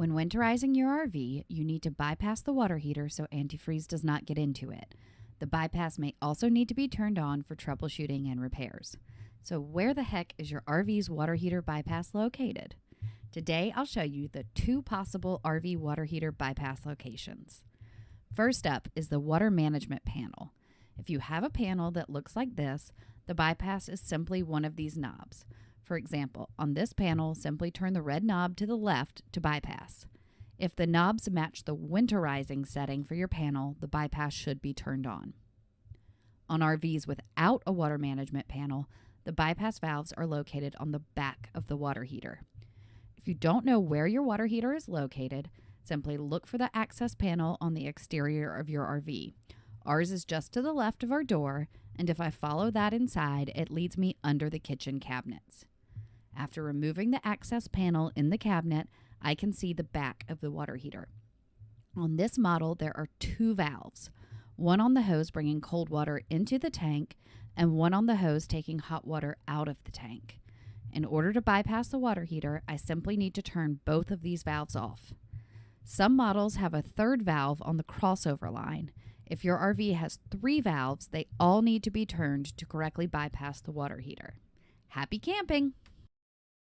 When winterizing your RV, you need to bypass the water heater so antifreeze does not get into it. The bypass may also need to be turned on for troubleshooting and repairs. So where the heck is your RV's water heater bypass located? Today I'll show you the 2 possible RV water heater bypass locations. First up is the water management panel. If you have a panel that looks like this, the bypass is simply one of these knobs. For example, on this panel, simply turn the red knob to the left to bypass. If the knobs match the winterizing setting for your panel, the bypass should be turned on. On RVs without a water management panel, the bypass valves are located on the back of the water heater. If you don't know where your water heater is located, simply look for the access panel on the exterior of your RV. Ours is just to the left of our door, and if I follow that inside, it leads me under the kitchen cabinets. After removing the access panel in the cabinet, I can see the back of the water heater. On this model, there are 2 valves, one on the hose bringing cold water into the tank and one on the hose taking hot water out of the tank. In order to bypass the water heater, I simply need to turn both of these valves off. Some models have a 3rd valve on the crossover line. If your RV has 3 valves, they all need to be turned to correctly bypass the water heater. Happy camping!